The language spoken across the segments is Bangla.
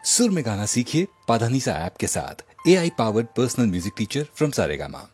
सुर में गाना सीखिए पाधानीसा ऐप के साथ। AI powered personal music teacher from Saregama.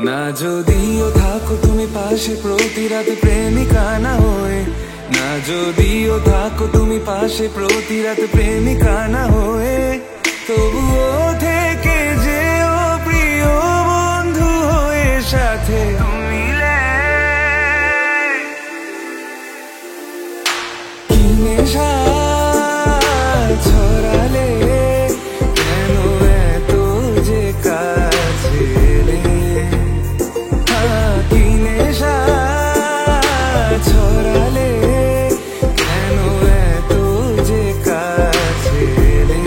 না যদিও থাকো তুমি পাশে প্রতি রাতে প্রেমিকা না হয়ে, না যদিও থাকো তুমি পাশে প্রতি রাতে প্রেমিকা না হয়ে, তবুও থেকে যেও প্রিয় বন্ধু হয়ে সাথে মিলে। কি নেশা ছড়ালে কেন এত যে কাছে এলে, কি নেশা ছড়ালে কেন এত যে কাছে এলে।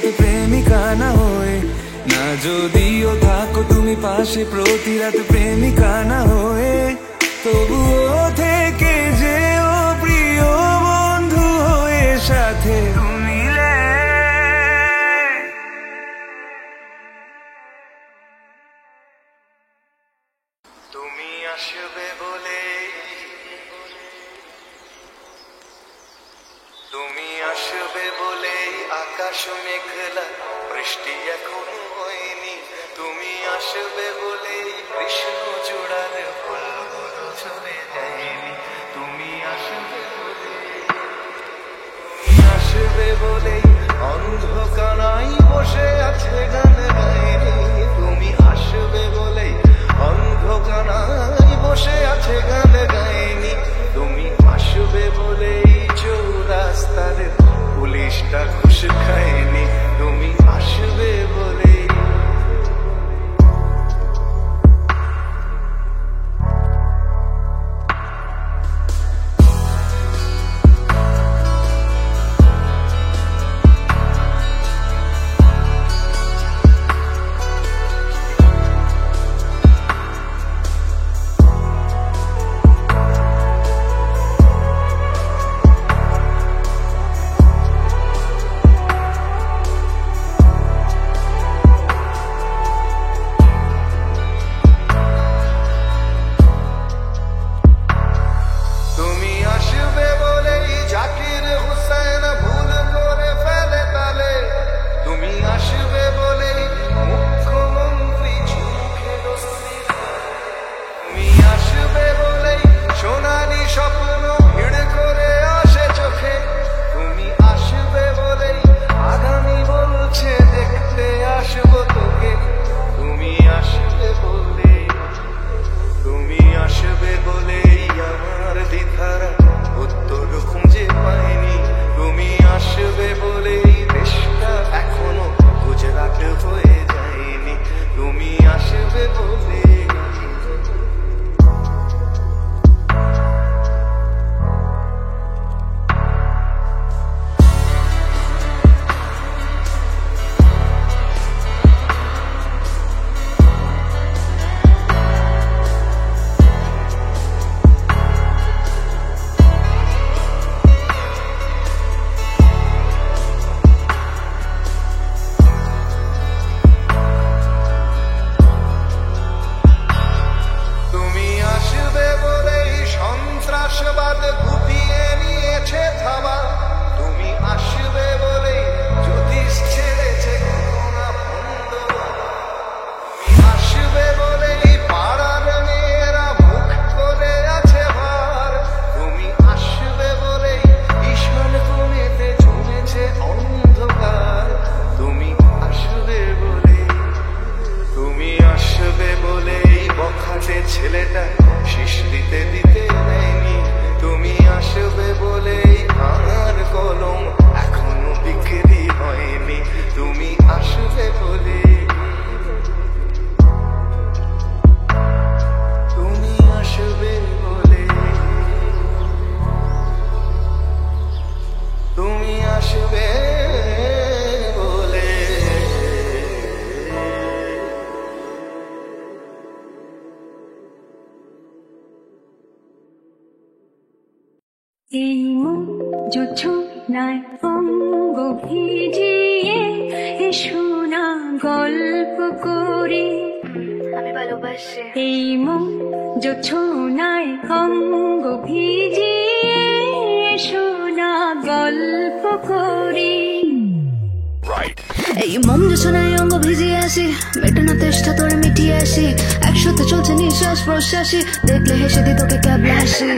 রাতে প্রেমিকা না হয়ে, না যদিও থাকো তুমি পাশে প্রতি রাতে প্রেমিকা না হয়ে, তবুও থেকে যেও প্রিয় বন্ধু হয়ে সাথে তুমি। তুমি আসবে বলে, তুমি আসবে বলে আকাশ মেঘলা, বৃষ্টি এখনো হয়নি। তুমি আসবে বলে কৃষ্ণ চূড়ার ফুলগুলো ঝরে যায়নি। তুমি আসবে বলে, তুমি আসবে বলে অন্ধকারাই বসে আছে গান গায়নি। তুমি আসবে বলে অন্ধকারাই বসে আছে গান গায়নি। তুমি আসবে বলে চৌরাস্তার পুলিশটা ঘুষ খায়নি। তুমি আসবে বলে, ছেলেটা শীষ দিতে দিতে দেয়নি। তুমি আসবে বলেই আমার কলম এখনো বিক্রি হয়নি। তুমি আসবে বলে, তুমি আসবে বলে, তুমি আসবে বলে। এই মন জোছনায় অঙ্গ ভিজিয়ে এসো না গল্প করি, আমি ভালোবাসি। এই মন জোছনায় অঙ্গ ভিজিয়ে এসো না গল্প করি। এই মন জোছনায় অঙ্গ ভিজিয়ে আসি, মেটানো তেষ্টা তোরে মিটিয়ে আসি। একসাথে চলছে নিঃশ্বাস প্রশ্বাসী, দেখলে হেসে দি তোকে ক্যাবলা হাসি।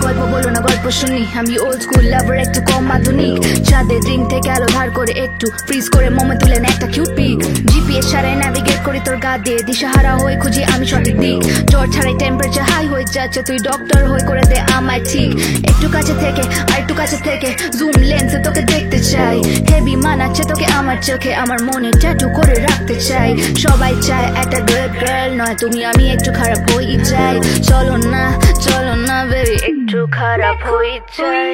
গল্প বলো না গল্প শুনি, আমি ওল্ড স্কুল লাভার একটু কম আধুনিক। চাঁদের রিং থেকে আলো ধার করে একটু ফ্রিজ করে মোমে তুলেন একটা কিউট পিক। জিপিএস ছাড়াই ন্যাভিগেট করি তোর গা দিয়ে, দিশাহারা হয়ে খুঁজি আমি সঠিক দিক। জ্বর ছাড়াই টেম্পারেচার হাই হয়ে যাচ্ছে, তুই ডক্টর হয়ে করে দে আমায় ঠিক। একটু কাছে থেকে আর একটু কাছে থেকে জুম লেন্সে তোকে দেখতে চাই। হেভি মানাচ্ছে তোকে আমার চোখে, আমার মনে ট্যাটু করে রাখতে চাই। সবাই চায় একটা গ্রেট গার্ল, নয় তুমি আমি একটু খারাপ হয়ে যাই। চলো না বেবি একটু খারাপ হয়ে যাই।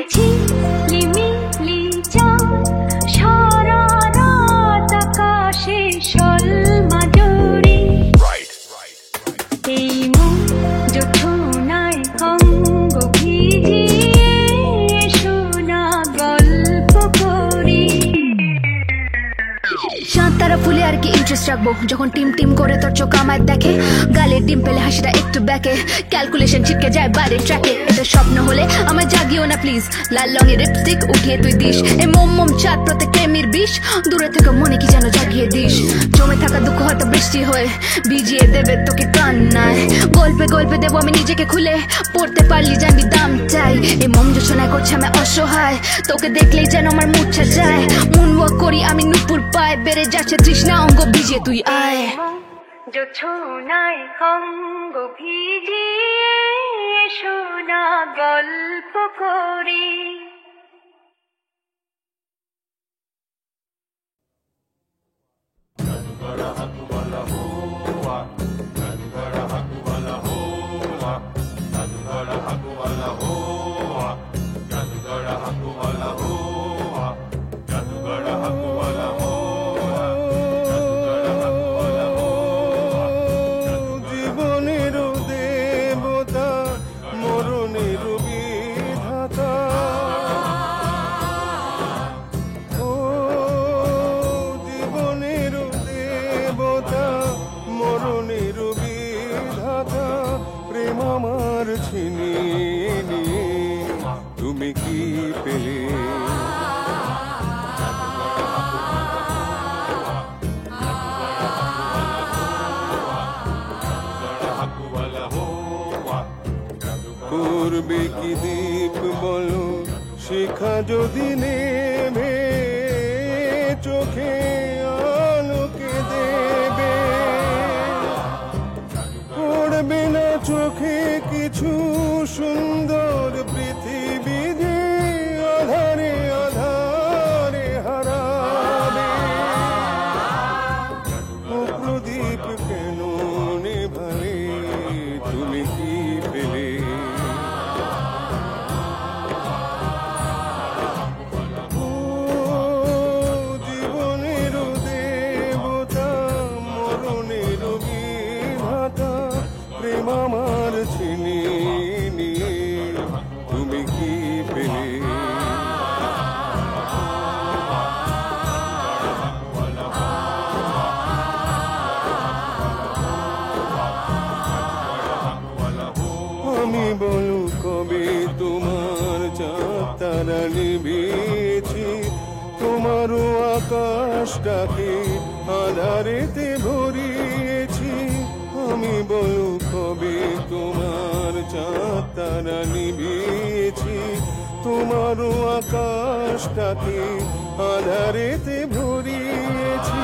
রাখবো যখন টিম টিম করে তোর চোখ আমায় দেখে, গালের ডিম পেলে হাসিটা একটু ব্যাকে, ক্যালকুলেশন ছিটকে যায় বাইরে ট্র্যাকে। এটা স্বপ্ন হলে আমায় জাগিও না প্লিজ, লাল রঙের লিপস্টিক উঠিয়ে তুই দিস, এ মোম মোম চাঁদ প্রত্যেক প্রেমের বিষ, দূরে থেকে মনে কি যেন জাগিয়ে দিস। জমে থাকা দুঃখ হয়তো বৃষ্টি হয়ে ভিজিয়ে দেবে তোকে কান্নায়, গল্পে গল্পে দেবো আমি নিজেকে খুলে, পড়তে পারলি জানবি দাম চাই। এই মম যোচনায় করছে আমি অসহায়, তোকে দেখলেই যেন আমার মুছা যায়, মুন ওয়াক করি আমি নুপুর পায়, বেড়ে যাচ্ছে তৃষ্ণা অঙ্গ ভিজিয়ে তুই আয়। যোছনায় অঙ্গ ভিজিয়ে শোনা গল্প করি। তুমি কি পেলে করবে কি দীপ বলো শিখা যদি নেবে চোখে আলোকে দেবে, পড়বে না চোখে কিছু সুন্দর পৃথিবী যে আধারে আধারে হারাবে। ও প্রদীপ কেন নেভালে তুমি কি পেলে জীবনের দেবতা মরণের বিধাতা প্রেম আমার ছিনিয়ে তুমি কি পেলে আমি বলু কবে তোমার চাঁদ তারা নিবেছি, তোমারও আকাশটাকে আধারেতে ভরিয়েছি। আমি বলু কবে তোমার চাঁদ তারা নিবেছি, তোমারও আকাশটাকে আধারেতে ভরিয়েছি।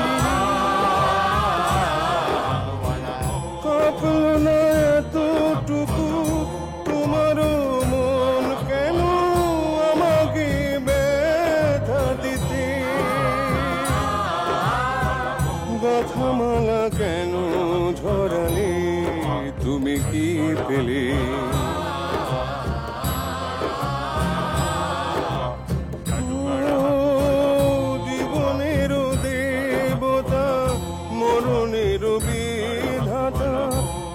কাঁপল না এতটুকু তোমারও মন কেন আমাকে ব্যথা দিতে, গাথামালা কেন ঝরালে তুমি কি পেলে জীবনের দেবতা মরণের বিধাতা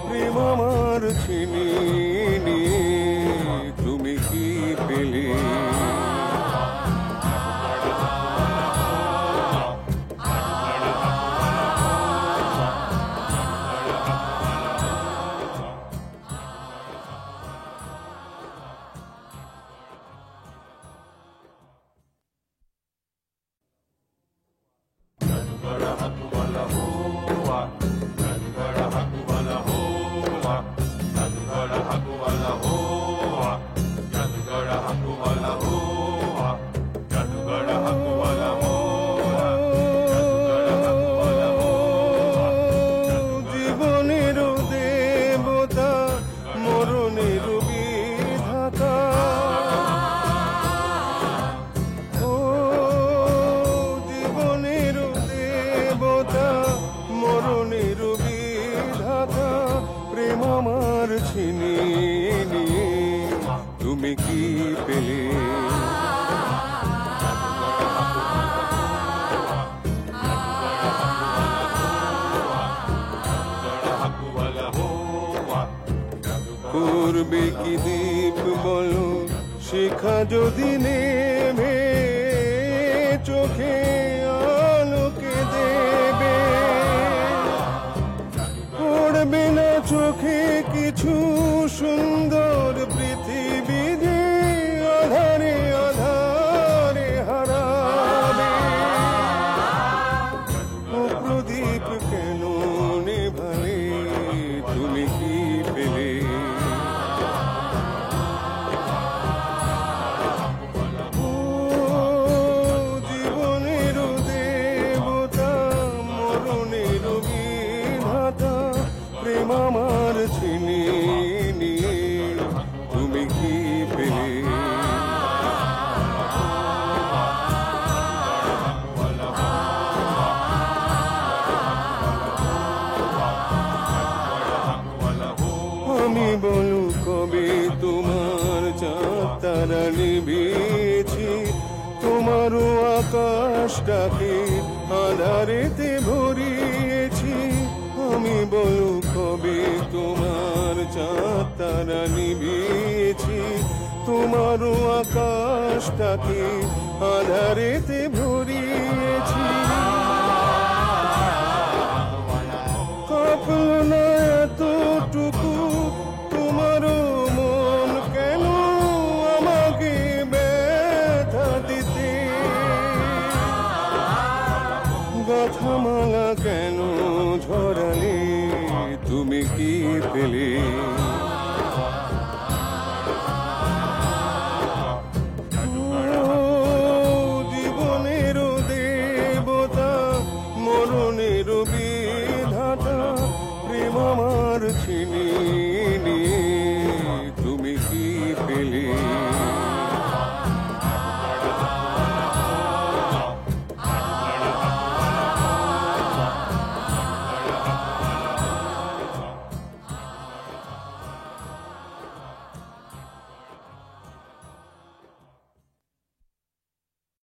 প্রেম আমার ছিনিয়ে তুমি কি পেলে তুমি কি পেলে করবে কি দীপ বলো শিখা যদি নেবে চোখে আলোকে দেবে, তারা নিভিয়েছি, তোমারও আকাশটাকে আধারেতে ভরিয়েছি। আমি বলো কবে তোমার চাঁদ তারা নিভিয়েছি, তোমারও আকাশটাকে আধারেতে ভরিয়েছি।